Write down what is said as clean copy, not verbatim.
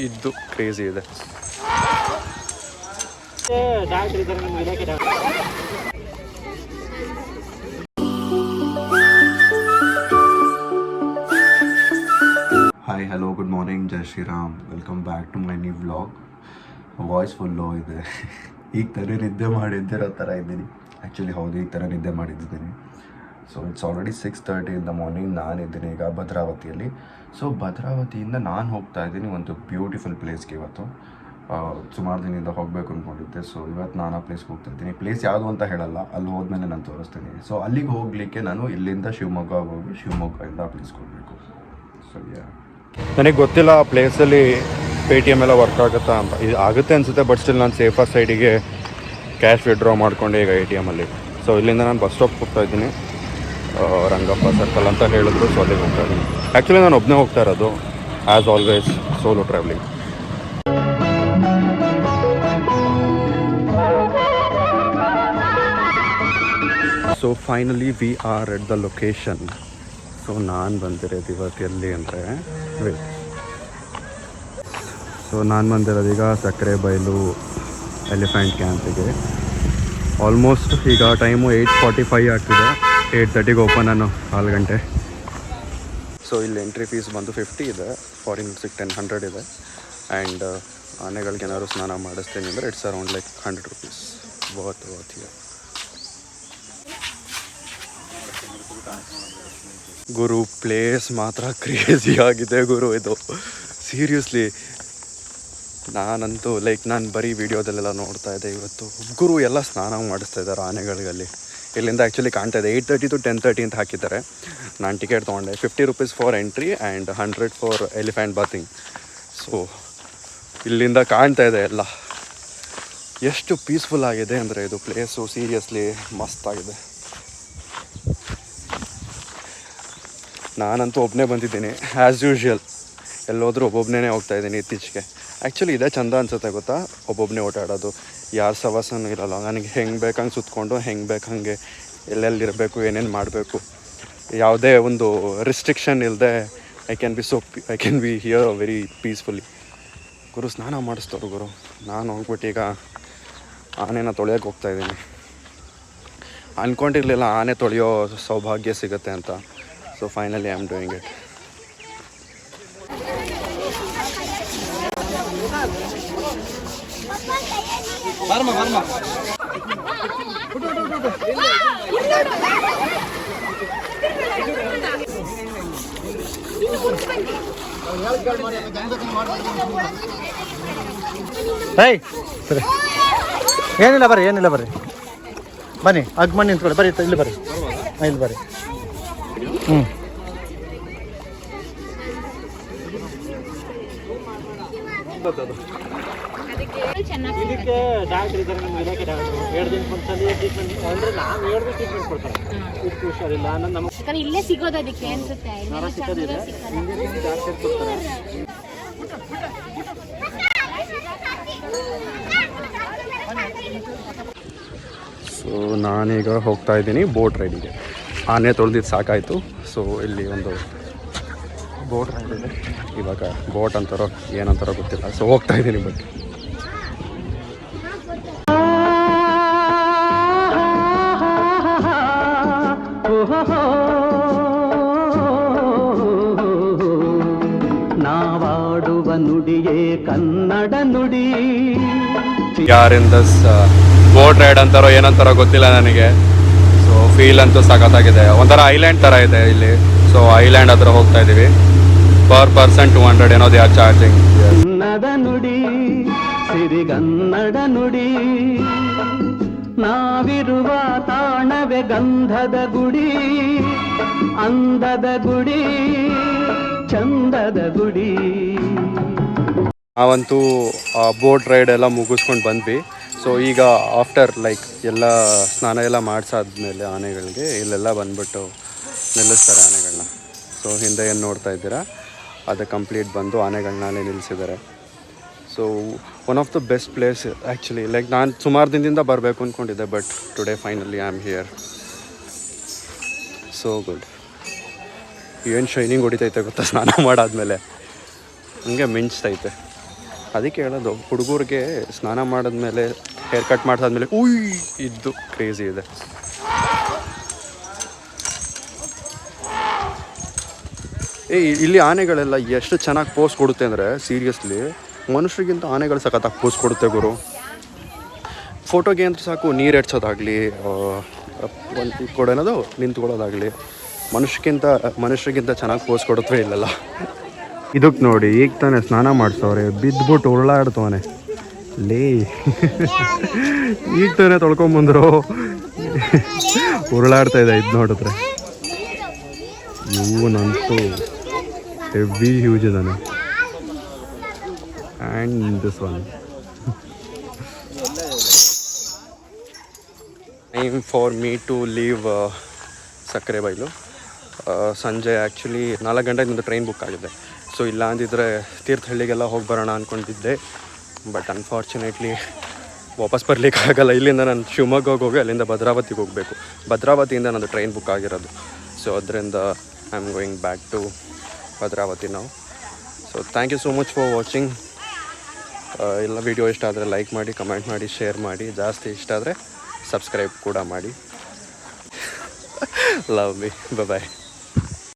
ಇದು ಕ್ರೇಜಿ ಇದೆ. Hi, hello, good morning, Jai Shriram. Welcome back to my new vlog. Voice full low ಇದೆ. ಈಗ ಥರ ನಿದ್ದೆ ಮಾಡಿದ್ದಿರೋ ಥರ ಇದ್ದೀನಿ. ಆ್ಯಕ್ಚುಲಿ ಹೌದು, ಈಗ ಥರ ನಿದ್ದೆ ಮಾಡಿದ್ದೀನಿ. So it's already 6:30 in the morning. ನಾನಿದ್ದೀನಿ ಈಗ ಭದ್ರಾವತಿಯಲ್ಲಿ. ಸೊ ಭದ್ರಾವತಿಯಿಂದ ನಾನು ಹೋಗ್ತಾ ಇದ್ದೀನಿ ಒಂದು ಬ್ಯೂಟಿಫುಲ್ ಪ್ಲೇಸ್ಗೆ. ಇವತ್ತು ಸುಮಾರು ದಿನದಿಂದ ಹೋಗಬೇಕು ಅಂದ್ಕೊಂಡಿದ್ದೆ. ಸೊ ಇವತ್ತು ನಾನು ಆ ಪ್ಲೇಸ್ಗೆ ಹೋಗ್ತಾ ಇದ್ದೀನಿ. ಪ್ಲೇಸ್ ಯಾವುದು ಅಂತ ಹೇಳಲ್ಲ, ಅಲ್ಲಿ ಹೋದ್ಮೇಲೆ ನಾನು ತೋರಿಸ್ತೀನಿ. ಸೊ ಅಲ್ಲಿಗೆ ಹೋಗಲಿಕ್ಕೆ ನಾನು ಇಲ್ಲಿಂದ ಶಿವಮೊಗ್ಗ ಹೋಗಿ ಶಿವಮೊಗ್ಗದಿಂದ ಆ ಪ್ಲೇಸ್ಗೆ ಹೋಗಬೇಕು. ಸೊ ನನಗೆ ಗೊತ್ತಿಲ್ಲ ಆ ಪ್ಲೇಸಲ್ಲಿ ಪೇಟಿಎಮ್ ಎಲ್ಲ ವರ್ಕ್ ಆಗುತ್ತಾ ಅಂತ. ಇದು ಆಗುತ್ತೆ ಅನಿಸುತ್ತೆ, ಬಟ್ ಸ್ಟಿಲ್ ನಾನು ಸೇಫರ್ ಸೈಡಿಗೆ ಕ್ಯಾಶ್ ವಿಡ್ರಾ ಮಾಡ್ಕೊಂಡೆ ಈಗ ATM-ಅಲ್ಲಿ. ಸೊ ಇಲ್ಲಿಂದ ನಾನು ಬಸ್ ಸ್ಟಾಪ್ ಹೋಗ್ತಾ ಇದ್ದೀನಿ. ರಂಗಪ್ಪ ಸರ್ಕಲ್ ಅಂತ ಹೇಳಿದ್ರು. ಸೊ ಅಲ್ಲಿಗೆ ಹೋಗ್ತಾ ಇದ್ದೀನಿ. ಆ್ಯಕ್ಚುಲಿ ನಾನು ಒಬ್ಬನೇ ಹೋಗ್ತಾ ಇರೋದು, as always solo travelling. So finally we are at the location. So ನಾನು ಬಂದಿರೋದು ಇವತ್ತು ಎಲ್ಲಿ ಅಂದರೆ, ನಾನು ಬಂದಿರೋದು ಈಗ ಸಕ್ಕರೆಬೈಲು ಎಲಿಫೆಂಟ್ ಕ್ಯಾಂಪಿಗೆ. ಆಲ್ಮೋಸ್ಟ್ ಈಗ ಟೈಮು 8:45 ಆಗ್ತಿದೆ. 8:30ಗೆ ಓಪನ್, 4 ಗಂಟೆ. ಸೊ ಇಲ್ಲಿ ಎಂಟ್ರಿ ಫೀಸ್ ಬಂದು 50 ಇದೆ, ಫಾರಿನರ್ಸಿಗೆ 100 ಇದೆ. ಆ್ಯಂಡ್ ಆನೆಗಳಿಗೆ ಏನಾದ್ರು ಸ್ನಾನ ಮಾಡಿಸ್ತೀನಿ ಅಂದರೆ it's around like 100 rupees. Worth ಇದೆ ಗುರು. ಪ್ಲೇಸ್ ಮಾತ್ರ ಕ್ರೇಜಿ ಆಗಿದೆ ಗುರು. ಇದು ಸೀರಿಯಸ್ಲಿ ನಾನಂತೂ ನಾನು ಬರೀ ವಿಡಿಯೋದಲ್ಲೆಲ್ಲ ನೋಡ್ತಾ ಇದ್ದೆ. ಇವತ್ತು ಗುರು ಎಲ್ಲ ಸ್ನಾನ ಮಾಡಿಸ್ತಾ ಇದ್ದಾರೆ ಆನೆಗಳಿಗಲ್ಲಿ. ಇಲ್ಲಿಂದ ಆ್ಯಕ್ಚುಲಿ ಕಾಣ್ತಾ ಇದೆ 8:30 to 10:30 ಅಂತ ಹಾಕಿದ್ದಾರೆ. ನಾನು ಟಿಕೆಟ್ ತೊಗೊಂಡೆ. 50 rupees for entry and 100 for elephant bathing. So ಇಲ್ಲಿಂದ ಕಾಣ್ತಾ ಇದೆ ಎಲ್ಲ. ಎಷ್ಟು ಪೀಸ್ಫುಲ್ ಆಗಿದೆ ಅಂದರೆ ಇದು ಪ್ಲೇಸು. ಸೀರಿಯಸ್ಲಿ ಮಸ್ತಾಗಿದೆ. ನಾನಂತೂ ಒಬ್ಬನೇ ಬಂದಿದ್ದೀನಿ ಆ್ಯಸ್ ಯೂಶ್ವಲ್. ಎಲ್ಲೋದ್ರೂ ಒಬ್ಬೊಬ್ಬನೇ ಹೋಗ್ತಾಯಿದ್ದೀನಿ ಇತ್ತೀಚೆಗೆ. ಆ್ಯಕ್ಚುಲಿ ಇದೇ ಚಂದ ಅನಿಸುತ್ತೆ ಗೊತ್ತಾ, ಒಬ್ಬೊಬ್ಬನೇ ಓಡಾಡೋದು. ಯಾರ ಸವಾಸನೂ ಇರೋಲ್ಲ. ನನಗೆ ಹೆಂಗೆ ಬೇಕಂಗೆ ಸುತ್ತಕೊಂಡು ಹೆಂಗೆ ಬೇಕಂಗೆ ಎಲ್ಲೆಲ್ಲಿರಬೇಕು, ಏನೇನು ಮಾಡಬೇಕು, ಯಾವುದೇ ಒಂದು ರಿಸ್ಟ್ರಿಕ್ಷನ್ ಇಲ್ಲದೆ I can be here very peacefully. ಗುರು ಸ್ನಾನ ಮಾಡಿಸ್ತವ್ರು ಗುರು. ನಾನು ಹೋಗ್ಬಿಟ್ಟು ಈಗ ಆನೆನ ತೊಳೆಯೋಕೆ ಹೋಗ್ತಾಯಿದ್ದೀನಿ. ಅಂದ್ಕೊಂಡಿರಲಿಲ್ಲ ಆನೆ ತೊಳೆಯೋ ಸೌಭಾಗ್ಯ ಸಿಗುತ್ತೆ ಅಂತ. So finally I am doing it. ಸರಿ, ಏನಿಲ್ಲ ಬರ್ರಿ ಬನ್ನಿ. ಅಗ್ಮಣ್ಣಿ ನಿಂತ್ಕೊಳ್ಳಿ, ಬರ್ರಿ ಇಲ್ಲಿ ಬರ್ರಿ. ಇಲ್ಲಿ ಬರ್ರಿ. ಇದಕ್ಕೆ ಡಾಕ್ಟರ್ ಇದ್ದಾರೆ, ನಮ್ಮ ಇಲಾಖೆ ಡಾಕ್ಟರ್. 2 ದಿನಕ್ಕೆ ಒಂದ್ಸಲಿ ಟ್ರೀಟ್ಮೆಂಟ್ ಅಂದರೆ ನಾನು 2 ದಿನ ಟ್ರೀಟ್ಮೆಂಟ್ ಕೊಡ್ತಾರೆ. ಇಷ್ಟು ಹುಷಾರಿಲ್ಲ ನಮಗೆ ಇಲ್ಲೇ ಸಿಗೋದು ಅದಕ್ಕೆ ಅನ್ಸುತ್ತೆ. ಸಿಗೋದಿದೆ, ಡಾಕ್ಟರ್ ಕೊಡ್ತಾರೆ. ಸೊ ನಾನೀಗ ಹೋಗ್ತಾ ಇದ್ದೀನಿ ಬೋಟ್ ರೈಡಿಗೆ. ಆನೆ ತೊಳೆದಿದ್ದು ಸಾಕಾಯಿತು. ಸೊ ಇಲ್ಲಿ ಒಂದು ಬೋಟ್ ರೈಡ್ ಇದೆ. ಇವಾಗ ಬೋಟ್ ಅಂತಾರೋ ಏನಂತಾರೋ ಗೊತ್ತಿಲ್ಲ. ಸೊ ಹೋಗ್ತಾ ಇದ್ದೀನಿ. ಬಟ್ ನಾವಾಡುವ ನುಡಿಯೇ ಕನ್ನಡ ನುಡಿ. ಯಾರಿಂದ ಬೋಟ್ ರೈಡ್ ಅಂತಾರೋ ಏನಂತಾರೋ ಗೊತ್ತಿಲ್ಲ ನನಗೆ. ಸೊ ಫೀಲ್ ಅಂತೂ ಸಖತ್ತಾಗಿದೆ. ಒಂಥರ ಐಲ್ಯಾಂಡ್ ಥರ ಇದೆ ಇಲ್ಲಿ. ಸೊ ಐಲ್ಯಾಂಡ್ ಹತ್ರ ಹೋಗ್ತಾ ಇದ್ದೀವಿ. ಪರ್ ಪರ್ಸನ್ 200 ಏನೋ ದೇ ಆರ್ ಚಾರ್ಜಿಂಗ್. ಕನ್ನಡ ನುಡಿ, ಸಿರಿಗನ್ನಡ ನುಡಿ. ನಾವಿರುವ ತಾಣವೇ ಗಂಧದ ಗುಡಿ, ಅಂದದ ಗುಡಿ, ಚಂದದ ಗುಡಿ. ನಾವಂತೂ ಬೋಟ್ ರೈಡ್ ಎಲ್ಲ ಮುಗಿಸ್ಕೊಂಡು ಬಂದ್ವಿ. ಸೊ ಈಗ ಆಫ್ಟರ್ ಎಲ್ಲ ಸ್ನಾನ ಎಲ್ಲ ಮಾಡಿಸಾದ್ಮೇಲೆ ಆನೆಗಳಿಗೆ ಇಲ್ಲೆಲ್ಲ ಬಂದ್ಬಿಟ್ಟು ನಿಲ್ಲಿಸ್ತಾರೆ ಆನೆಗಳನ್ನ. ಸೊ ಹಿಂದೆ ಏನು ನೋಡ್ತಾ ಇದ್ದೀರಾ, ಅದು ಕಂಪ್ಲೀಟ್ ಬಂದು ಆನೆಗಳನ್ನೇ ನಿಲ್ಲಿಸಿದ್ದಾರೆ. So one of the best place actually. ನಾನು ಸುಮಾರು ದಿನದಿಂದ ಬರಬೇಕು ಅಂದ್ಕೊಂಡಿದ್ದೆ, but today finally I am here. So good. ಏನು ಶೈನಿಂಗ್ ಹೊಡಿತೈತೆ ಗೊತ್ತಾ ಸ್ನಾನ ಮಾಡಾದ್ಮೇಲೆ. ಹಂಗೆ ಮಿಂಚ್ತೈತೆ. ಅದಕ್ಕೆ ಹೇಳೋದು ಹುಡುಗರಿಗೆ ಸ್ನಾನ ಮಾಡಿದ್ಮೇಲೆ ಹೇರ್ ಕಟ್ ಮಾಡಿಸಾದ್ಮೇಲೆ ಇದ್ದು ಕ್ರೇಜಿ ಇದೆ. ಇಲ್ಲಿ ಆನೆಗಳೆಲ್ಲ ಎಷ್ಟು ಚೆನ್ನಾಗಿ ಪೋಸ್ ಕೊಡುತ್ತೆ ಅಂದರೆ ಸೀರಿಯಸ್ಲಿ ಮನುಷ್ಯರಿಗಿಂತ ಆನೆಗಳು ಸಖತ್ತಾಗಿ ಪೋಸ್ ಕೊಡುತ್ತೆ ಗುರು. ಫೋಟೋಗೆ ಅಂತ ಸಾಕು ನೀರು ಎಡ್ಸೋದಾಗಲಿ ಕೊಡೋದು ನಿಂತ್ಕೊಳ್ಳೋದಾಗಲಿ ಮನುಷ್ಯರಿಗಿಂತ ಚೆನ್ನಾಗಿ ಪೋಸ್ ಕೊಡುತ್ತವೆ ಇಲ್ಲಲ್ಲ. ಇದಕ್ಕೆ ನೋಡಿ ಈಗ ತಾನೇ ಸ್ನಾನ ಮಾಡಿಸೋರೆ, ಬಿದ್ದುಬಿಟ್ಟು ಉರುಳಾಡ್ತವನೆ ಲೇ. ಈಗ ತಾನೇ ತೊಳ್ಕೊಂಬಂದ್ರು ಉರುಳಾಡ್ತಾ ಇದೆ. ಇದು ನೋಡಿದ್ರೆ ಇವನಂತೂ ಹೆವಿ ಹ್ಯೂಜ್ ಇದ್ದಾನೆ. And this one time for me to leave Sakrebailu. ಸಂಜೆ ಆ್ಯಕ್ಚುಲಿ 4 ಗಂಟೆಯಿಂದ ಟ್ರೈನ್ ಬುಕ್ ಆಗಿದೆ. ಸೊ ಇಲ್ಲ ಅಂದಿದ್ರೆ ತೀರ್ಥಹಳ್ಳಿಗೆಲ್ಲ ಹೋಗಿ ಬರೋಣ ಅಂದ್ಕೊಂಡಿದ್ದೆ. ಬಟ್ ಅನ್ಫಾರ್ಚುನೇಟ್ಲಿ ವಾಪಸ್ ಬರಲಿಕ್ಕಾಗಲ್ಲ. ಇಲ್ಲಿಂದ ನಾನು ಶಿವಮೊಗ್ಗಗೆ ಹೋಗಿ ಅಲ್ಲಿಂದ ಭದ್ರಾವತಿಗೆ ಹೋಗಬೇಕು. ಭದ್ರಾವತಿಯಿಂದ ನಂದು ಟ್ರೈನ್ ಬುಕ್ ಆಗಿರೋದು. ಸೊ ಅದರಿಂದ I am going back to Bhadravati ನಾವು. So thank you so much for watching. ಎಲ್ಲ ವಿಡಿಯೋ ಇಷ್ಟ ಆದರೆ ಲೈಕ್ ಮಾಡಿ, ಕಮೆಂಟ್ ಮಾಡಿ, ಶೇರ್ ಮಾಡಿ. ಜಾಸ್ತಿ ಇಷ್ಟ ಆದರೆ ಸಬ್ಸ್ಕ್ರೈಬ್ ಕೂಡ ಮಾಡಿ. Love me. ಬಾಯ್.